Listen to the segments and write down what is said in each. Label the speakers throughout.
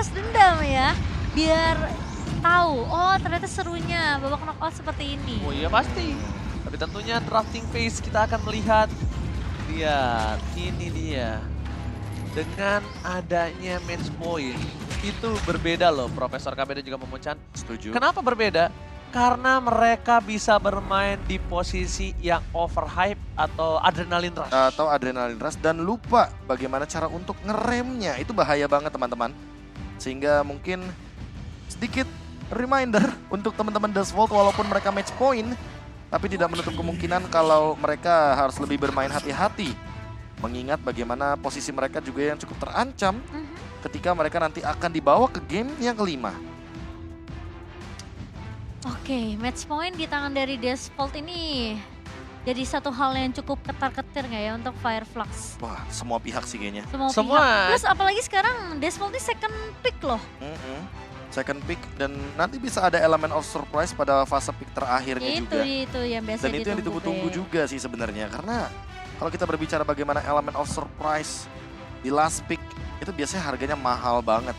Speaker 1: balas dendam ya. Biar tahu, oh ternyata serunya babak knockout seperti ini.
Speaker 2: Oh iya pasti. Tapi tentunya drafting phase kita akan melihat. Lihat, ini dia. Dengan adanya match point, itu berbeda loh Profesor KB dan juga Momochan.
Speaker 3: Setuju.
Speaker 2: Kenapa berbeda? Karena mereka bisa bermain di posisi yang overhype atau adrenalin rush.
Speaker 3: Atau adrenalin rush dan lupa bagaimana cara untuk ngeremnya. Itu bahaya banget teman-teman. Sehingga mungkin sedikit reminder untuk teman-teman Dustvault walaupun mereka match point. Tapi tidak menutup kemungkinan kalau mereka harus lebih bermain hati-hati. Mengingat bagaimana posisi mereka juga yang cukup terancam ketika mereka nanti akan dibawa ke game yang kelima.
Speaker 1: Oke, match point di tangan dari Dustvault ini jadi satu hal yang cukup ketar-ketir nggak ya untuk Fireflux?
Speaker 3: Wah, semua pihak sih kayaknya.
Speaker 1: Semua
Speaker 2: Semua.
Speaker 1: pihak. Plus apalagi sekarang Dustvault ini second pick loh.
Speaker 3: Second pick dan nanti bisa ada elemen of surprise pada fase pick terakhirnya juga.
Speaker 1: Itu yang biasa
Speaker 3: Dan itu yang ditunggu-tunggu juga sih sebenarnya. Karena kalau kita berbicara bagaimana elemen of surprise di last pick, itu biasanya harganya mahal banget.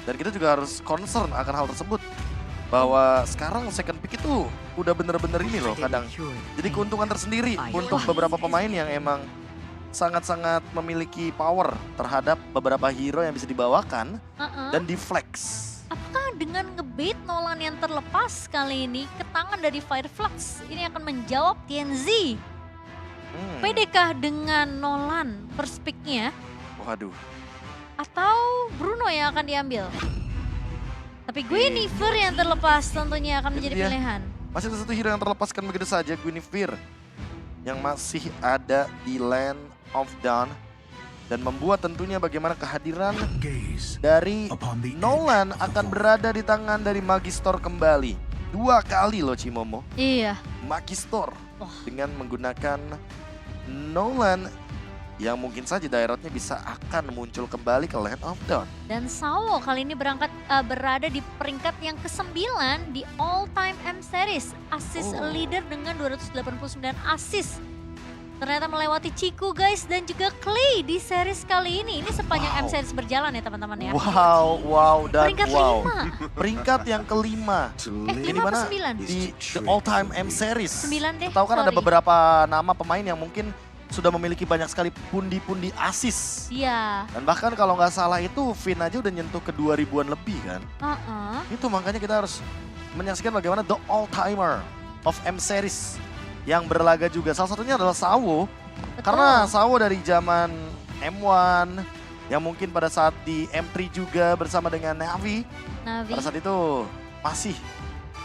Speaker 3: Dan kita juga harus concern akan hal tersebut. Bahwa sekarang second pick itu udah bener-bener ini loh kadang. Jadi keuntungan tersendiri untuk beberapa pemain yang emang sangat-sangat memiliki power terhadap beberapa hero yang bisa dibawakan dan di flex.
Speaker 1: Apakah dengan ngebait Nolan yang terlepas kali ini ke tangan dari Fireflux ini akan menjawab TNZ? PDkah dengan Nolan first pick-nya?
Speaker 3: Waduh.
Speaker 1: Atau Bruno yang akan diambil? Tapi Guinevere yang terlepas tentunya akan menjadi
Speaker 3: dia.
Speaker 1: pilihan.
Speaker 3: Masih ada satu hero yang terlepaskan begitu saja, Guinevere. Yang masih ada di Land of Dawn. Dan membuat tentunya bagaimana kehadiran dari Nolan akan berada di tangan dari Magister kembali. 2 kali loh Cimomo.
Speaker 1: Iya.
Speaker 3: Magister
Speaker 1: Wah.
Speaker 3: dengan menggunakan Nolan yang mungkin saja daerahnya bisa akan muncul kembali ke Land of Dawn.
Speaker 1: Dan Sawo kali ini berada di peringkat yang ke-9 di all time M series. Assist leader dengan 289 assist. Ternyata melewati Ciku guys dan juga Clay di series kali ini. Ini sepanjang M series berjalan ya teman-teman ya.
Speaker 3: Wow dan
Speaker 1: Peringkat
Speaker 3: wow.
Speaker 1: 5.
Speaker 3: Peringkat yang kelima.
Speaker 1: 5
Speaker 3: Ini
Speaker 1: apa
Speaker 3: mana?
Speaker 1: 9?
Speaker 3: Di the all time M series.
Speaker 1: 9 deh,
Speaker 3: Tahu kan ada
Speaker 1: sorry.
Speaker 3: beberapa nama pemain yang mungkin sudah memiliki banyak sekali pundi-pundi assist.
Speaker 1: Iya.
Speaker 3: Dan bahkan kalau nggak salah itu Finn aja udah nyentuh ke 2000-an lebih kan. Itu makanya kita harus menyaksikan bagaimana the all-timer of M series yang berlaga juga. Salah satunya adalah Sawo. Karena Sawo dari zaman M1 yang mungkin pada saat di M3 juga bersama dengan Navi. Pada saat itu masih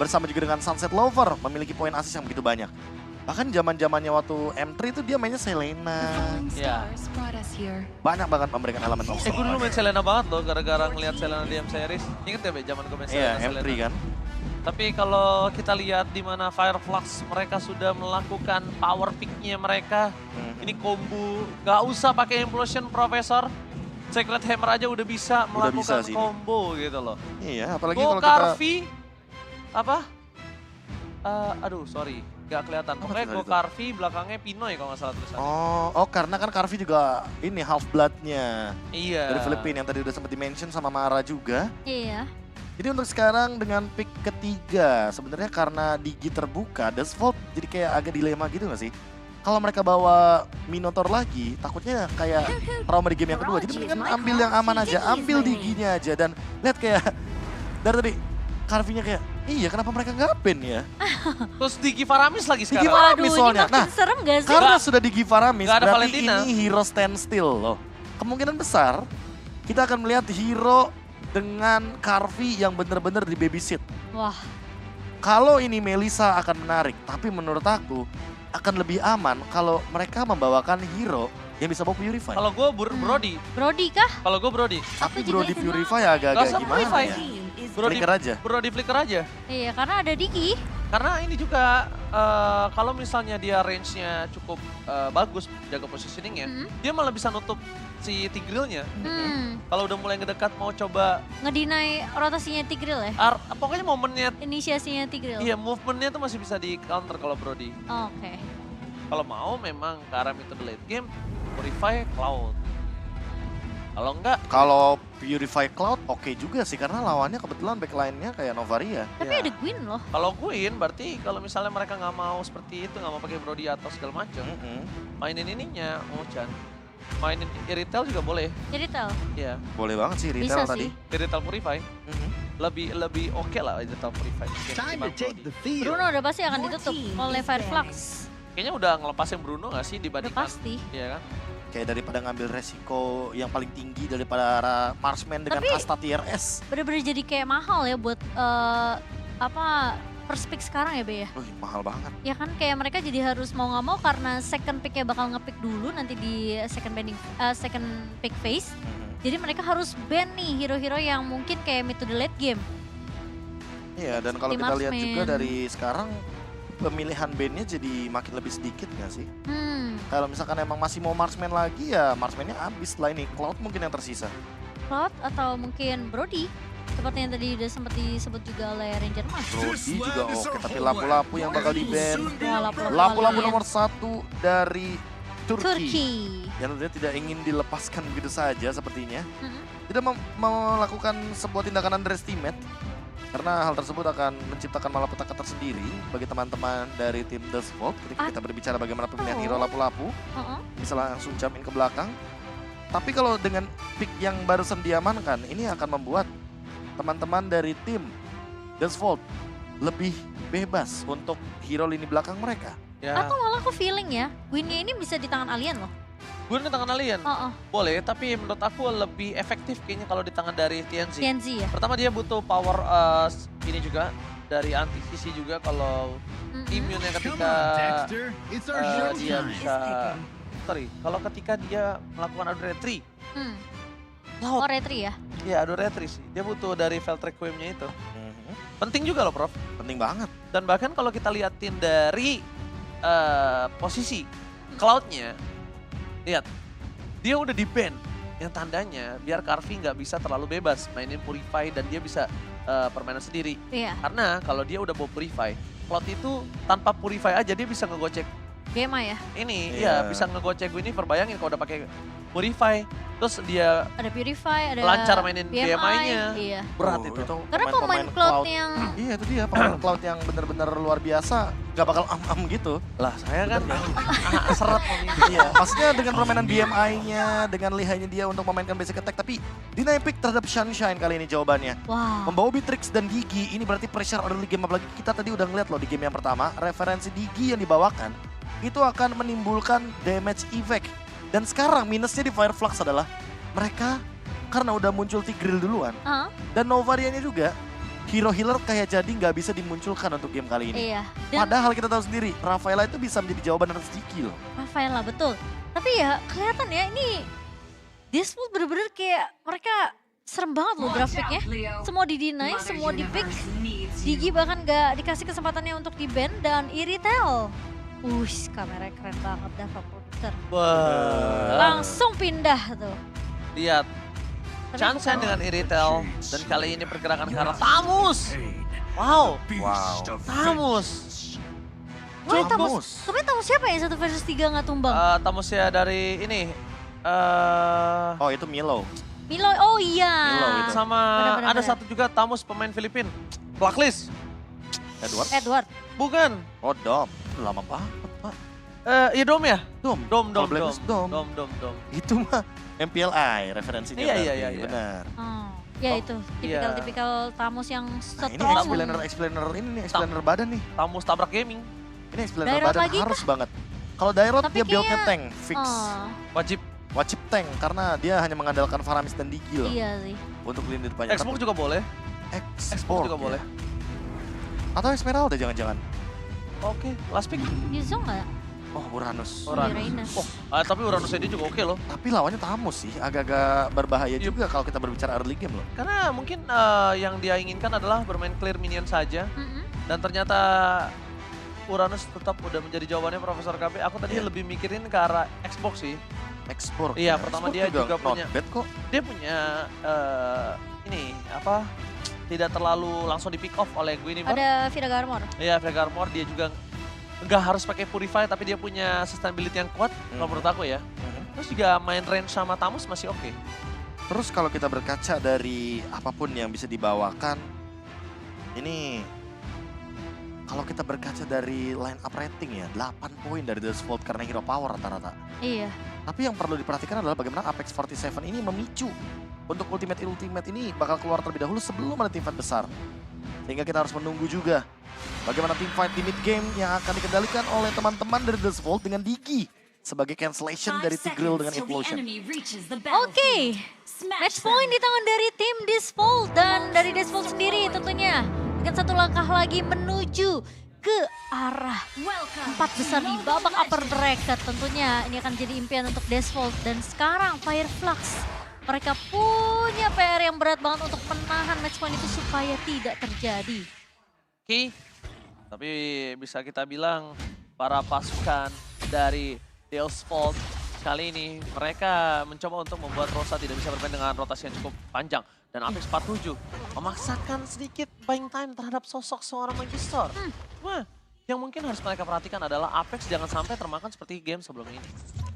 Speaker 3: bersama juga dengan Sunset Lover memiliki poin assist yang begitu banyak. Bahkan zaman-zamannya waktu M3 itu dia mainnya Selena.
Speaker 2: Ya.
Speaker 3: Banyak banget memberikan elemen of
Speaker 2: Gue dulu main Selena banget loh gara-gara ngeliat Selena di M series. Ingat ya Be, zaman gue main Selena.
Speaker 3: Iya, M3 kan.
Speaker 2: Tapi kalau kita lihat di mana Fireflux mereka sudah melakukan power pick-nya mereka. Ini combo, gak usah pakai implosion Profesor. Sacred Hammer aja udah bisa melakukan
Speaker 3: bisa sih
Speaker 2: combo gitu loh.
Speaker 3: Iya, apalagi
Speaker 2: Go
Speaker 3: kalau kita
Speaker 2: Carvi, apa? Aduh sorry, gak kelihatan. Pokoknya
Speaker 3: tuh
Speaker 2: Go
Speaker 3: tadi tuh?
Speaker 2: Carvi, belakangnya Pinoy kalau gak salah tulisannya.
Speaker 3: Oh, karena kan Carvi juga ini half blood-nya
Speaker 2: Iya.
Speaker 3: dari Filipina yang tadi udah sempat di-mention sama Mara juga.
Speaker 1: Iya.
Speaker 3: Jadi untuk sekarang dengan pick ketiga, sebenarnya karena Digi terbuka, Dustvault jadi kayak agak dilema gitu gak sih? Kalau mereka bawa Minotaur lagi, takutnya kayak trauma di game yang kedua. Jadi mendingan ambil yang aman aja, ambil Diginya aja. Dan lihat kayak dari tadi, Carvi-nya kayak, iya kenapa mereka nggak ban ya?
Speaker 2: Terus Digi Faramis lagi
Speaker 3: Digi
Speaker 2: sekarang.
Speaker 3: Faramis
Speaker 1: Waduh,
Speaker 3: soalnya.
Speaker 1: ini makin serem gak sih?
Speaker 3: Karena sudah Digi Faramis,
Speaker 2: Nggak ada
Speaker 3: berarti
Speaker 2: Valentina.
Speaker 3: ini hero standstill loh. Kemungkinan besar kita akan melihat hero dengan Carvi yang benar-benar di babysit.
Speaker 1: Wah.
Speaker 3: Kalau ini Melissa akan menarik, tapi menurut aku akan lebih aman kalau mereka membawakan hero yang bisa bawa Purify.
Speaker 2: Kalau gue Brody,
Speaker 1: Brody kah?
Speaker 2: kalau gue Brody.
Speaker 3: Tapi
Speaker 1: Aku
Speaker 3: bro
Speaker 1: juga
Speaker 3: di Purify agak-agak
Speaker 2: Gak usah
Speaker 3: gimana
Speaker 2: Purify.
Speaker 3: ya?
Speaker 2: Brody,
Speaker 3: Flicker aja.
Speaker 2: Brody flicker aja.
Speaker 1: Iya, karena ada Diki.
Speaker 2: Karena ini juga kalau misalnya dia range-nya cukup bagus jaga positioningnya, dia malah bisa nutup si Tigreal-nya. Kalau udah mulai ngedekat mau coba,
Speaker 1: Ngedinai rotasinya Tigreal ya?
Speaker 2: pokoknya momennya,
Speaker 1: Inisiasinya Tigreal.
Speaker 2: iya movementnya tuh masih bisa di counter kalau Brody.
Speaker 1: Oke.
Speaker 2: Kalau mau memang ke arah mid to the late game, Purify Cloud. Kalau enggak,
Speaker 3: Kalau Purify Cloud oke juga sih, karena lawannya kebetulan backline-nya kayak Novaria.
Speaker 1: Tapi
Speaker 2: Ya.
Speaker 1: ada Gwyn loh.
Speaker 2: Kalau Gwyn berarti kalau misalnya mereka nggak mau seperti itu, nggak mau pakai Brody atau segala macam, mainin ininya, Chan. Mainin Irithel juga boleh.
Speaker 1: Jadi tell.
Speaker 2: Iya,
Speaker 3: Boleh banget sih
Speaker 1: Bisa
Speaker 3: retail
Speaker 1: sih.
Speaker 3: tadi.
Speaker 2: Irithel Purify.
Speaker 3: Mhm.
Speaker 2: Lebih oke lah Irithel Purify.
Speaker 4: Time to take the field.
Speaker 1: Bruno udah pasti akan ditutup oleh Fireflux.
Speaker 2: Kayaknya udah ngelepasin Bruno nggak sih
Speaker 1: Udah
Speaker 2: dibandingkan?
Speaker 1: pasti.
Speaker 2: Iya kan?
Speaker 3: Kayak daripada ngambil resiko yang paling tinggi daripada Marksman dengan
Speaker 1: Tapi-
Speaker 3: kasta tier S.
Speaker 1: Bener-bener jadi kayak mahal ya buat first pick sekarang ya Be ya.
Speaker 3: Wih, mahal banget.
Speaker 1: Ya kan kayak mereka jadi harus mau nggak mau karena second picknya bakal ngepick dulu nanti di second pick phase. Jadi mereka harus ban nih hero-hero yang mungkin kayak mid to the late game.
Speaker 3: Iya, dan kalau
Speaker 1: Seperti
Speaker 3: kita lihat
Speaker 1: Marksman.
Speaker 3: juga dari sekarang pemilihan bandnya jadi makin lebih sedikit nggak sih? Kalau misalkan emang masih mau Marksman lagi ya Marksman-nya habis setelah ini. Cloud mungkin yang tersisa.
Speaker 1: Cloud atau mungkin Brody. Seperti yang tadi udah sempat disebut juga oleh Ranger Mas.
Speaker 3: Brody juga oke, tapi lapu-lapu yang bakal di-ban.
Speaker 1: Wah, lapu-lapu
Speaker 3: Lapu-lapu
Speaker 1: kalian.
Speaker 3: nomor 1 dari Turki.
Speaker 1: Turki.
Speaker 3: Yang tentunya tidak ingin dilepaskan begitu saja sepertinya.
Speaker 1: Mm-mm.
Speaker 3: Tidak melakukan sebuah tindakan underestimate. Karena hal tersebut akan menciptakan malapetaka tersendiri bagi teman-teman dari tim The Vault ketika kita berbicara bagaimana pemilihan hero lapu-lapu. Bisa langsung jump in ke belakang. Tapi kalau dengan pick yang barusan diamankan, ini akan membuat teman-teman dari tim The Vault lebih bebas untuk hero lini belakang mereka.
Speaker 2: Ya,
Speaker 1: Atau malah aku feeling ya, Gwyn-nya ini bisa di tangan alien loh.
Speaker 2: Gwyn di tangan alien.
Speaker 1: Oh,
Speaker 2: Boleh, tapi menurut aku lebih efektif kayaknya kalau di tangan dari TNZ.
Speaker 1: TNZ ya.
Speaker 2: Pertama dia butuh power ini juga dari anti sisi juga kalau imunnya
Speaker 4: Come
Speaker 2: ketika
Speaker 4: on, Dexter. It's our show
Speaker 2: dia
Speaker 4: time.
Speaker 2: bisa kalau ketika dia melakukan adu retry
Speaker 1: Hmm.
Speaker 2: laut
Speaker 1: Oh, retry ya.
Speaker 2: ya adu retry sih dia butuh dari Felt Requiem-nya itu penting juga loh Prof.
Speaker 3: Penting banget.
Speaker 2: Dan bahkan kalau kita liatin dari posisi Cloud-nya, lihat dia udah di ban yang tandanya biar Carvey nggak bisa terlalu bebas mainin Purify dan dia bisa permainan sendiri.
Speaker 1: Iya,
Speaker 2: Karena kalau dia udah bawa Purify, Cloud itu tanpa Purify aja dia bisa ngegocek
Speaker 1: Gema ya.
Speaker 2: ini,
Speaker 3: Iya.
Speaker 2: ya bisa ngegocek Winnie. Bayangin kalau udah pakai Purify, terus dia
Speaker 1: Ada Purify, ada
Speaker 2: lancar mainin BMI-nya.
Speaker 1: Iya.
Speaker 2: berat
Speaker 3: Oh,
Speaker 2: itu.
Speaker 1: Karena pemain Cloud yang
Speaker 3: Iya itu dia, pemain Cloud yang benar-benar luar biasa. Gak bakal am-am gitu.
Speaker 2: Lah saya kan seret nih.
Speaker 3: Iya, maksudnya dengan permainan BMI-nya, dengan lihainya dia untuk memainkan basic attack. Tapi deny pick terhadap Sunshine kali ini jawabannya.
Speaker 1: wow.
Speaker 3: Membawa Beatrix dan Digi, ini berarti pressure early game. Apalagi kita tadi udah ngeliat loh di game yang pertama, referensi Digi yang dibawakan, itu akan menimbulkan damage effect. Dan sekarang minusnya di Fireflux adalah mereka karena udah muncul Tigreal duluan.
Speaker 1: Ah,
Speaker 3: Dan Novarianya juga, hero healer kayak jadi nggak bisa dimunculkan untuk game kali ini.
Speaker 1: iya. Dan
Speaker 3: Padahal kita tahu sendiri, Rafaela itu bisa menjadi jawaban atas Digi loh.
Speaker 1: Rafaela betul. Tapi ya kelihatan ya ini Disputa bener-bener kayak mereka serem banget loh grafiknya. Semua di-deny, semua di-pick. Digi bahkan gak dikasih kesempatannya untuk di-ban dan Irithel. Kameranya keren banget dah Pak Producer.
Speaker 2: Wah.
Speaker 1: Langsung pindah tuh.
Speaker 2: Lihat
Speaker 1: Tapi
Speaker 2: Chance
Speaker 1: bukan-
Speaker 2: dengan Irithel dan kali ini pergerakan ke arah Tamus. Wow,
Speaker 3: Wow.
Speaker 2: Tamus.
Speaker 1: Wah,
Speaker 3: Tamus.
Speaker 1: Tapi tamu siapa ya 1 versus 3 gak tumbang?
Speaker 2: Tamusnya dari ini
Speaker 3: Oh itu Milo.
Speaker 1: Milo, oh iya.
Speaker 3: Milo itu.
Speaker 2: sama
Speaker 1: Benar-benar,
Speaker 2: ada
Speaker 1: benar.
Speaker 2: satu juga Tamus pemain Filipin. Blacklist.
Speaker 3: Edward.
Speaker 1: Edward.
Speaker 2: Bukan.
Speaker 3: Oh Dom. Lama banget Pak.
Speaker 2: Iya Dom ya?
Speaker 3: Dom.
Speaker 2: Dom.
Speaker 3: Kalau Blacklist Dom.
Speaker 2: Dom.
Speaker 3: Itu mah MPLI referensinya.
Speaker 2: Iya,
Speaker 3: berarti,
Speaker 2: iya, iya.
Speaker 3: Benar.
Speaker 1: Oh, ya
Speaker 2: Oh,
Speaker 1: itu.
Speaker 2: iya.
Speaker 1: Tipikal tamus yang
Speaker 3: Nah ini
Speaker 1: strong.
Speaker 3: explainer ini nih, explainer badan nih.
Speaker 2: Tamus tabrak gaming.
Speaker 3: Ini explainer
Speaker 1: Dairot
Speaker 3: badan
Speaker 1: lagi
Speaker 3: harus banget. Kalau Dairot
Speaker 1: Tapi
Speaker 3: dia build-nya
Speaker 1: kayaknya-
Speaker 3: tank, fix.
Speaker 1: Oh,
Speaker 2: Wajib.
Speaker 3: Wajib tank karena dia hanya mengandalkan Faramis dan Digi loh
Speaker 1: iya sih.
Speaker 3: untuk lini depannya.
Speaker 2: Xbox juga boleh.
Speaker 3: Export
Speaker 2: juga boleh.
Speaker 3: Atau Esmeralda jangan-jangan.
Speaker 2: Oke, last pick.
Speaker 1: Yuzo nggak?
Speaker 3: Oh Uranus.
Speaker 1: Uranus.
Speaker 2: Oh, tapi Uranus dia juga oke loh.
Speaker 3: Tapi lawannya Tamus sih, agak-agak berbahaya juga kalau kita berbicara early game loh.
Speaker 2: Karena mungkin yang dia inginkan adalah bermain clear minion saja.
Speaker 1: Mm-mm.
Speaker 2: Dan ternyata Uranus tetap udah menjadi jawabannya Profesor KB. Aku tadi
Speaker 3: Iya.
Speaker 2: lebih mikirin ke arah Xbox sih.
Speaker 3: Export.
Speaker 2: Iya, pertama dia juga
Speaker 3: not
Speaker 2: punya-
Speaker 3: bad kok.
Speaker 2: Dia punya ini apa? Tidak terlalu langsung di pick off oleh Guinevere.
Speaker 1: Ada Vida Garmor.
Speaker 2: Iya, Vega Armor dia juga nggak harus pakai Purify tapi dia punya sustainability yang kuat kalau menurut aku ya. Terus juga main range sama Tamus masih oke.
Speaker 3: Terus kalau kita berkaca dari apapun yang bisa dibawakan, ini kalau kita berkaca dari line up rating ya, 8 poin dari The Vault karena hero power rata-rata.
Speaker 1: Iya.
Speaker 3: Tapi yang perlu diperhatikan adalah bagaimana Apex 47 ini memicu untuk Ultimate ini bakal keluar terlebih dahulu sebelum ada teamfight besar. Sehingga kita harus menunggu juga bagaimana teamfight di mid game yang akan dikendalikan oleh teman-teman dari The Vault dengan Digi sebagai cancellation dari Tigreal dengan Implosion.
Speaker 1: Oke, match point di tangan dari tim Disvolt dan dari Disvolt sendiri tentunya dengan satu langkah lagi menuju ke arah 4 besar di babak upper bracket. Tentunya ini akan jadi impian untuk Disvolt dan sekarang Fireflux mereka punya PR yang berat banget untuk menahan match point itu supaya tidak terjadi.
Speaker 2: Oke, tapi bisa kita bilang para pasukan dari Disvolt kali ini mereka mencoba untuk membuat Rosa tidak bisa bermain dengan rotasi yang cukup panjang. Dan Apex 47 memaksakan sedikit buying time terhadap sosok seorang Magister. Wah, yang mungkin harus mereka perhatikan adalah Apex jangan sampai termakan seperti game sebelum ini.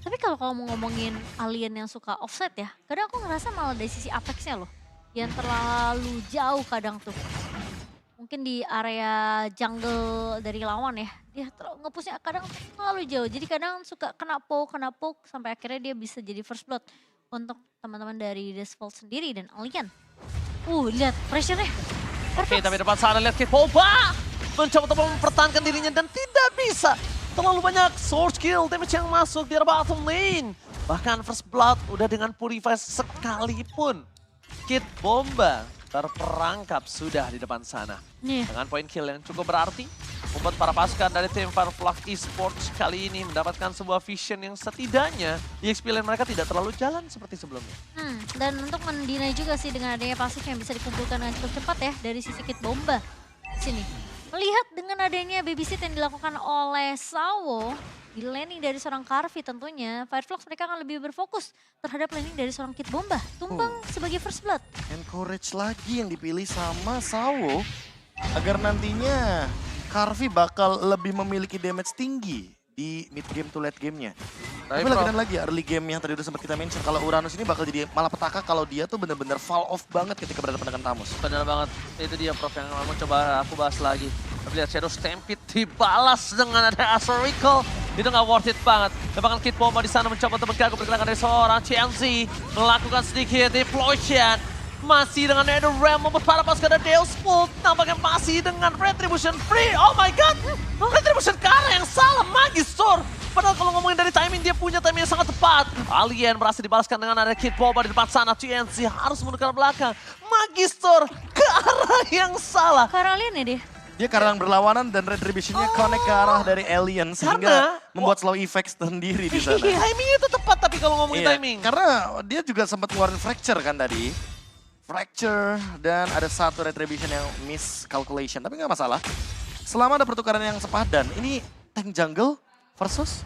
Speaker 1: Tapi kalau kamu mau ngomongin alien yang suka offset ya, kadang aku ngerasa malah dari sisi Apexnya loh. Yang terlalu jauh kadang tuh. Mungkin di area jungle dari lawan ya, dia nge-pushnya kadang terlalu jauh. Jadi kadang suka kena poke sampai akhirnya dia bisa jadi first blood untuk teman-teman dari Disvolt sendiri dan Alien. Lihat pressure-nya.
Speaker 2: Oke, tapi depan sana lihat Kipoba mencoba untuk mempertahankan dirinya dan tidak bisa. Terlalu banyak source kill damage yang masuk di bottom lane. Bahkan first blood udah dengan purify sekalipun. Kit Bomba terperangkap sudah di depan sana. Dengan poin kill yang cukup berarti, membuat para pasukan dari tim Fireflux Esports kali ini mendapatkan sebuah vision yang setidaknya di XP lane mereka tidak terlalu jalan seperti sebelumnya.
Speaker 1: Dan untuk mendinai juga sih dengan adanya pasif yang bisa dikumpulkan dengan cukup cepat ya dari sisi Kit Bomba. Sini, melihat dengan adanya babysit yang dilakukan oleh Sawo, di laning dari seorang Karvi tentunya, Fireflux mereka akan lebih berfokus terhadap laning dari seorang Kit Bomba. Tumbang sebagai first blood.
Speaker 3: Encourage lagi yang dipilih sama Sawo agar nantinya Karvi bakal lebih memiliki damage tinggi di mid game to late gamenya. Tapi lagi early game yang tadi udah sempat kita mention kalau Uranus ini bakal jadi malah petaka kalau dia tuh bener-bener fall off banget ketika berhadapan dengan Tamus.
Speaker 2: Bener banget, itu dia Prof yang mau coba aku bahas lagi. Tapi lihat Shadow Stampede dibalas dengan ada Astral Recall. Itu nggak worth it banget. Bahkan Kit Bomba di sana mencoba untuk mengganggu pergerakan dari seorang CNC. Melakukan sedikit deployment. Masih dengan Nether Realm membuat para pasukan dari Disvolt nampaknya masih dengan Retribution free. Oh my god, Retribution ke arah yang salah, Magister. Padahal kalau ngomongin dari timing, dia punya timing yang sangat tepat. Alien berhasil dibalaskan dengan ada Kit Bomba di depan sana. TNC harus mundur ke belakang. Magister ke arah yang salah.
Speaker 1: Ke arah Alien ya dia?
Speaker 3: Dia karang berlawanan dan Retribution-nya connect ke arah dari Alien sehingga membuat slow effects sendiri di sana.
Speaker 2: Timingnya itu tepat tapi kalau ngomongin timing.
Speaker 3: Karena dia juga sempat ngeluarin Fracture kan tadi. Fracture dan ada satu Retribution yang miscalculation. Tapi nggak masalah. Selama ada pertukaran yang sepadan, ini tank jungle versus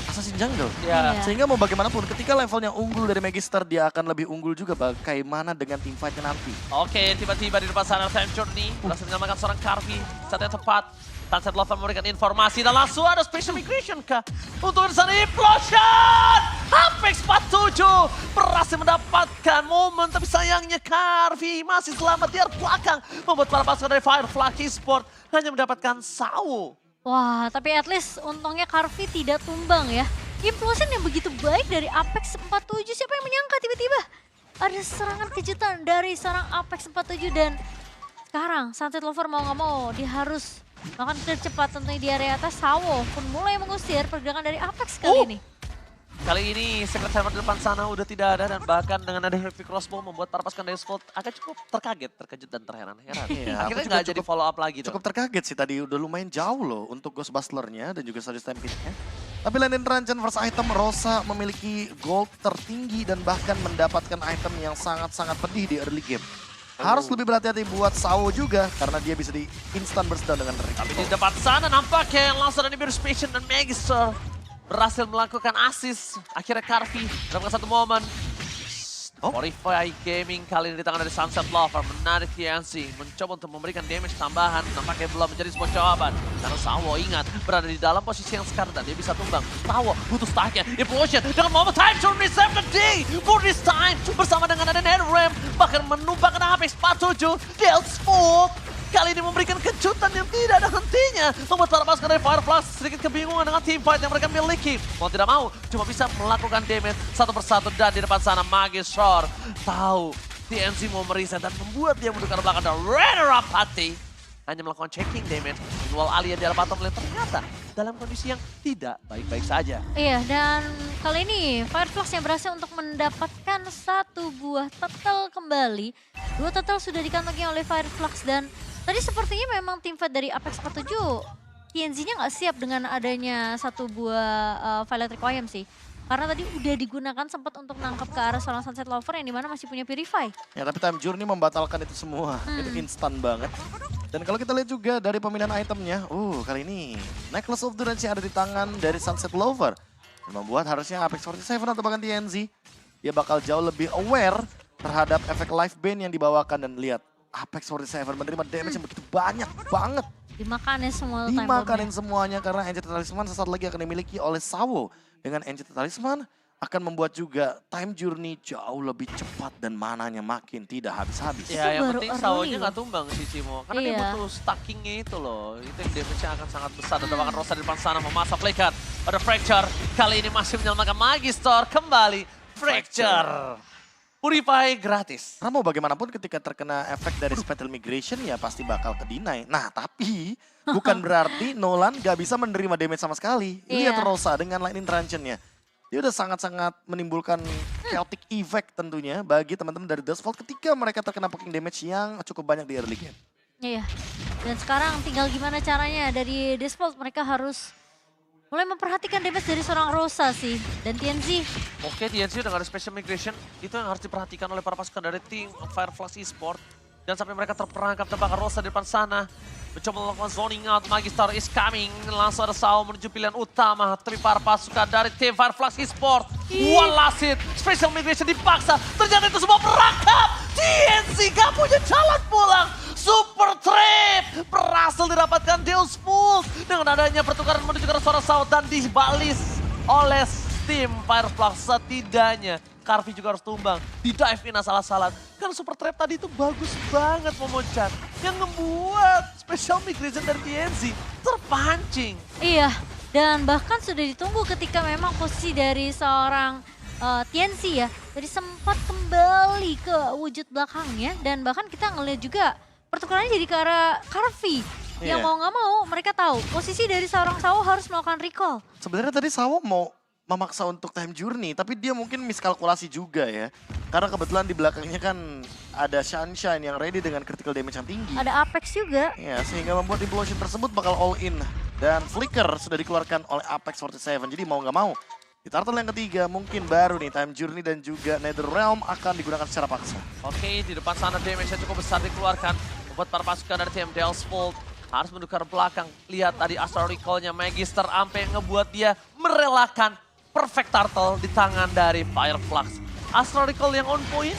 Speaker 3: assassin jungle. Sehingga mau bagaimanapun ketika levelnya unggul dari Magister, dia akan lebih unggul juga bagaimana dengan teamfight-nya nanti.
Speaker 2: Oke, tiba-tiba di depan sana Time Journey berhasil menyelamatkan seorang Karvi. Saat yang tepat, Sunset Love memberikan informasi dan langsung ada Special Migration kah? Untuk di sana Implosion! Apex 47 berhasil mendapatkan momen, tapi sayangnya Karvi masih selamat di belakang. Membuat para pasukan dari Fireflux Esports hanya mendapatkan Sawo.
Speaker 1: Wah, tapi at least untungnya Karvi tidak tumbang ya. Implosion yang begitu baik dari Apex 47, siapa yang menyangka tiba-tiba ada serangan kejutan dari seorang Apex 47 dan sekarang Sunset Lover mau nggak mau dia harus bahkan cepat tentunya di area atas. Sawo pun mulai mengusir pergerakan dari Apex kali ini.
Speaker 2: Kali ini Secret Hammer di depan sana udah tidak ada dan bahkan dengan ada Heavy Crossbow membuat para pasukan Disvolt agak cukup terkejut dan terheran-heran. Akhirnya nggak jadi follow up lagi.
Speaker 3: Cukup terkaget sih tadi, udah lumayan jauh loh untuk Ghost Bustler-nya dan juga Shadow Stampede-nya. Tapi Landing Ranchan versus item, Rosa memiliki gold tertinggi dan bahkan mendapatkan item yang sangat-sangat pedih di early game. Harus lebih berhati-hati buat Sawo juga karena dia bisa di instant burst down dengan Rick.
Speaker 2: Tapi di depan sana nampaknya langsung ada Nibiru Patient dan Magister berhasil melakukan assist. Akhirnya Karvi dalam satu momen Purify Gaming kali ini di tangan dari Sunset Lover menarik TNC, mencoba untuk memberikan damage tambahan, nampaknya belum menjadi sebuah jawaban. Karena Sawo ingat berada di dalam posisi yang sekarang dan dia bisa tumbang. Sawo butuh stacknya, Implosion dengan moment time to reset the day for this time bersama dengan ada NetherRealm bahkan menumpahkan Apex 47, Deathspoke. Kali ini memberikan kejutan yang tidak ada hentinya. Membuat para pasukan dari Fireflux sedikit kebingungan dengan teamfight yang mereka miliki. Mau tidak mau, cuma bisa melakukan damage satu persatu. Dan di depan sana Magister tahu TNC mau mereset dan membuat dia mundur ke belakang. Dan runner-up Hati hanya melakukan checking damage. Meanwhile Alia di arah bottom lane ternyata dalam kondisi yang tidak baik-baik saja.
Speaker 1: Iya, dan kali ini Fireflux yang berhasil untuk mendapatkan satu buah turtle kembali. Dua turtle sudah dikantongi oleh Fireflux dan tadi sepertinya memang tim fight dari Apex 47 TNZ-nya nggak siap dengan adanya satu buah Violet Requiem sih. Karena tadi udah digunakan sempat untuk nangkep ke arah seorang Sunset Lover yang dimana masih punya Purify.
Speaker 3: Ya tapi Time Journey membatalkan itu semua, itu instan banget. Dan kalau kita lihat juga dari pemilihan itemnya, kali ini Necklace of Durance yang ada di tangan dari Sunset Lover. Yang membuat harusnya Apex 47 atau bahkan TNZ, dia bakal jauh lebih aware terhadap efek life bane yang dibawakan. Dan lihat, Apex 47 menerima damage yang begitu banyak banget.
Speaker 1: Dimakanin semua
Speaker 3: Dimakanin semuanya karena Enchanted Talisman sesaat lagi akan dimiliki oleh Sawo. Dengan Enchanted Talisman akan membuat juga Time Journey jauh lebih cepat dan mananya makin tidak habis-habis.
Speaker 2: Ya yang
Speaker 1: baru
Speaker 2: penting
Speaker 1: early
Speaker 2: Sawonya
Speaker 1: loh.
Speaker 2: nggak tumbang sih Cimo. Karena dia butuh stackingnya itu loh. Itu yang damage-nya akan sangat besar. Dan bahkan Rosa di depan sana memasak flicker. Ada Fracture. Kali ini masih menyelamatkan Magister. Kembali Fracture. Purify gratis.
Speaker 3: Karena mau bagaimanapun ketika terkena efek dari Spatial Migration ya pasti bakal ke-deny. Nah tapi bukan berarti Nolan gak bisa menerima damage sama sekali. Lihat Rosa dengan Lightning Truncheon-nya. Dia udah sangat-sangat menimbulkan chaotic effect tentunya bagi teman-teman dari Dustfall ketika mereka terkena poking damage yang cukup banyak di early game.
Speaker 1: Iya, dan sekarang tinggal gimana caranya dari Default mereka harus mulai memperhatikan damage dari seorang Rosa sih. Dan TNZ.
Speaker 2: Oke, TNC udah gak ada special migration. Itu yang harus diperhatikan oleh para pasukan dari tim Fireflux Esport. Dan sampai mereka terperangkap tebakan Rosa di depan sana. Mencoba melakukan zoning out, Magister is coming. Langsung ada Sawo menuju pilihan utama. Tapi para pasukan dari tim Fireflux Esport. One last hit, special migration dipaksa. Ternyata itu semua perangkap. TNC gak punya jalan pulang. Super Trap berhasil didapatkan Deathspoke dengan adanya pertukaran menuju ke suara Sawo dan dibalis oleh tim Fireflux. Setidaknya Karvi juga harus tumbang, di dive in asal-asalan. Karena Super Trap tadi itu bagus banget memoncat. Yang membuat special migration dari TNC terpancing.
Speaker 1: Iya, dan bahkan sudah ditunggu ketika memang posisi dari seorang TNC ya. Jadi sempat kembali ke wujud belakangnya dan bahkan kita ngeliat juga pertukarannya jadi ke arah Karvi. Yang mau nggak mau mereka tahu posisi dari seorang Sawo harus melakukan recall.
Speaker 3: Sebenarnya tadi Sawo mau memaksa untuk Time Journey, tapi dia mungkin miskalkulasi juga ya. Karena kebetulan di belakangnya kan ada Sunshine yang ready dengan critical damage yang tinggi.
Speaker 1: Ada Apex juga.
Speaker 3: Ya, sehingga membuat Implosion tersebut bakal all in. Dan Flicker sudah dikeluarkan oleh Apex 47, jadi mau nggak mau. Di turtle yang ketiga mungkin baru nih Time Journey dan juga NetherRealm akan digunakan secara paksa.
Speaker 2: Oke, di depan sana damage yang cukup besar dikeluarkan. Membuat para pasukan dari tim Deathspoke harus mendukar belakang. Lihat tadi Astral Recall-nya Magister Ampe yang ngebuat dia merelakan perfect turtle di tangan dari Fireflux. Astral Recall yang on point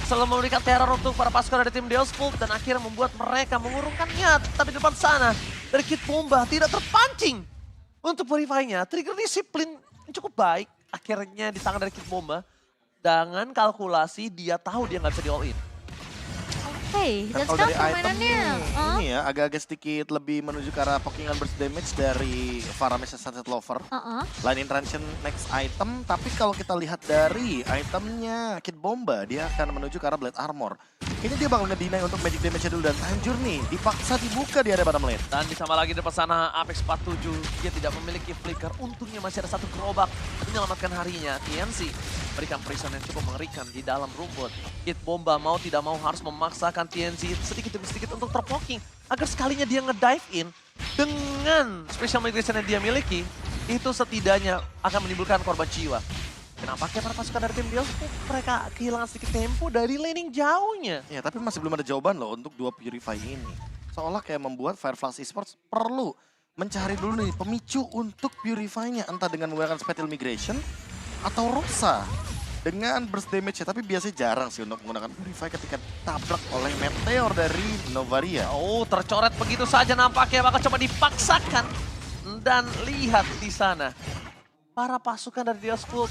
Speaker 2: selalu memberikan teror untuk para pasukan dari tim Deathspoke dan akhirnya membuat mereka mengurungkan niat. Tapi di depan sana dari Kid Bomba tidak terpancing untuk Purify-nya. Trigger disiplin cukup baik akhirnya di tangan dari Kid Bomba. Dengan kalkulasi dia tahu dia nggak bisa di all in.
Speaker 1: Oke, dan
Speaker 3: Kalau
Speaker 1: sekarang
Speaker 3: dari item
Speaker 1: permainannya.
Speaker 3: nih, ini ya agak-agak sedikit lebih menuju ke arah pokingan burst damage dari Faramis Sunset Lover. Lightning Truncheon next item, tapi kalau kita lihat dari itemnya Kid Bomba, dia akan menuju ke arah Blade Armor. Kayaknya dia bakal nge-deny untuk magic damage dulu dan Time Journey dipaksa dibuka di area bottom lane.
Speaker 2: Dan ditambah lagi di depan sana Apex 47, dia tidak memiliki flicker. Untungnya masih ada satu gerobak menyelamatkan harinya. TNC berikan prison yang cukup mengerikan di dalam rumput. Kid Bomba mau tidak mau harus memaksakan TNC sedikit demi sedikit untuk terpoking. Agar sekalinya dia nge-dive in dengan special migration yang dia miliki, itu setidaknya akan menimbulkan korban jiwa. Kenapa kayak para pasukan dari tim Deathspoke mereka kehilangan sedikit tempo dari laning jauhnya?
Speaker 3: Ya, tapi masih belum ada jawaban loh untuk dua Purify ini. Seolah kayak membuat Fireflux Esports perlu mencari dulu nih pemicu untuk Purify-nya. Entah dengan menggunakan Spatial Migration atau Rosa dengan burst damage ya, tapi biasanya jarang sih untuk menggunakan Purify ketika tabrak oleh Meteor dari Novaria.
Speaker 2: Oh, tercoret begitu saja nampaknya, bakal coba dipaksakan. Dan lihat di sana, para pasukan dari Deathsfall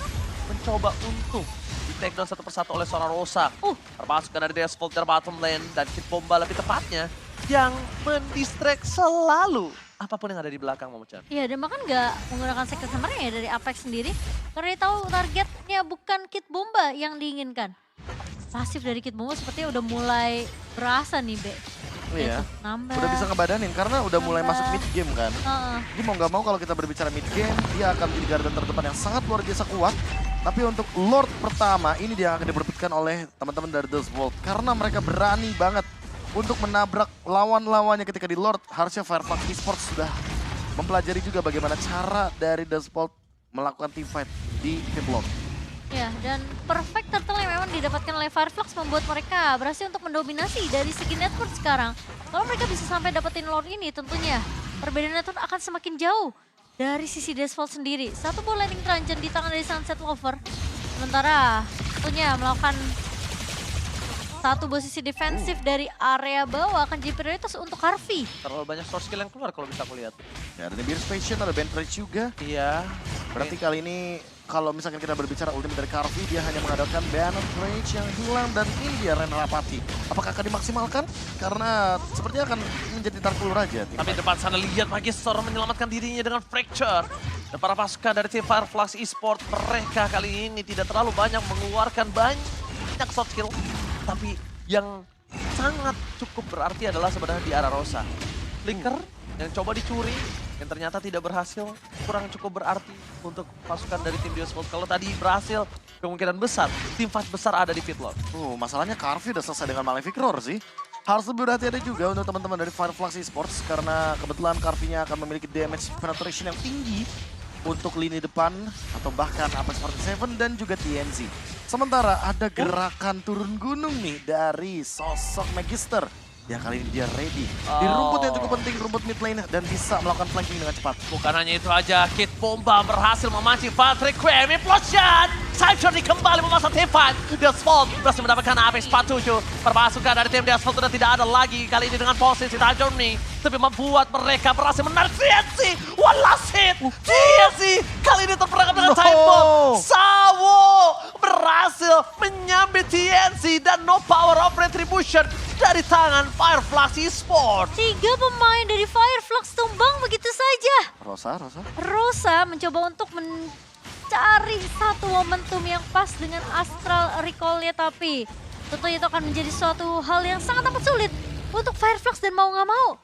Speaker 2: mencoba untuk di-take down satu persatu oleh seorang Rosa. Pasukan dari Deathsfall dari bottom lane dan Kid Bomba lebih tepatnya yang mendistract selalu apapun yang ada di belakang, Momochan.
Speaker 1: Iya, dan bahkan nggak menggunakan Secret Hammer ya dari Apex sendiri. Karena dia tahu targetnya bukan Kid Bomba yang diinginkan. Pasif dari Kid Bomba sepertinya udah mulai berasa nih, Be.
Speaker 3: Iya,
Speaker 1: Nambah.
Speaker 3: udah bisa ngebadanin karena udah mulai
Speaker 1: Nambah.
Speaker 3: masuk mid game kan. Jadi mau nggak mau kalau kita berbicara mid game, dia akan menjadi garda terdepan yang sangat luar biasa kuat. Tapi untuk Lord pertama, ini dia yang akan diperbutkan oleh teman-teman dari Deathsfall. Karena mereka berani banget untuk menabrak lawan-lawannya ketika di Lord. Harusnya Firefox Esports sudah mempelajari juga bagaimana cara dari Deathsfall melakukan teamfight di Lord.
Speaker 1: Ya, dan perfect turtle yang memang didapatkan oleh Fireflux membuat mereka berhasil untuk mendominasi dari segi network sekarang. Kalau mereka bisa sampai dapetin Lord ini tentunya perbedaan network akan semakin jauh dari sisi Deathsfall sendiri. Satu ball landing Truncheon di tangan dari Sunset Lover. Sementara tentunya melakukan satu posisi defensif dari area bawah akan jadi prioritas untuk Harvey.
Speaker 2: Terlalu banyak source skill yang keluar kalau bisa aku lihat.
Speaker 3: Ya, ada Beer Station, ada Bentrage juga.
Speaker 2: Iya.
Speaker 3: Berarti kali ini kalau misalkan kita berbicara ultimate dari Carvi, dia hanya mengandalkan Banner Rage yang hilang dan ini dia Ren Rapati. Apakah akan dimaksimalkan? Karena sepertinya akan menjadi tarkulur aja.
Speaker 2: Tapi depan sana lihat Magister menyelamatkan dirinya dengan Fracture. Dan para pasukan dari tim Fireflux Esports, mereka kali ini tidak terlalu banyak mengeluarkan banyak soft skill. Tapi yang sangat cukup berarti adalah sebenarnya di arah Rosa. Flicker yang coba dicuri, yang ternyata tidak berhasil, kurang cukup berarti untuk pasukan dari tim Deathsfall. Kalau tadi berhasil, kemungkinan besar tim fight besar ada di Fitlord.
Speaker 3: Masalahnya Carvi udah selesai dengan Malefic Roar sih. Harus lebih berhati-hati juga untuk teman-teman dari Fireflux Esports karena kebetulan Carvi-nya akan memiliki damage penetration yang tinggi untuk lini depan atau bahkan Apex 47 dan juga TNZ. Sementara ada gerakan turun gunung nih dari sosok Magister. Ya kali ini dia ready. Di rumput yang cukup penting, rumput mid lane dan bisa melakukan flanking dengan cepat.
Speaker 2: Bukan hanya itu aja, Kid Bomba berhasil memancing Patrick Quem. Implosion! Sanctuary kembali memasang T5. Deathsfall berhasil mendapatkan Apex 47. Perpasukan dari tim Deathsfall sudah tidak ada lagi kali ini dengan posisi Tajorni. Tapi membuat mereka berhasil menarik TNC. One last hit! TNC kali ini terperangkap dengan Time Bomb. Sawo berhasil menyambit TNC dan no power of retribution dari tangan Fireflux Esports.
Speaker 1: 3 pemain dari Fireflux tumbang begitu saja. Rosa mencoba untuk mencari satu momentum yang pas dengan Astral Recall-nya, tapi tentunya itu akan menjadi suatu hal yang sangat amat sulit untuk Fireflux dan mau nggak mau.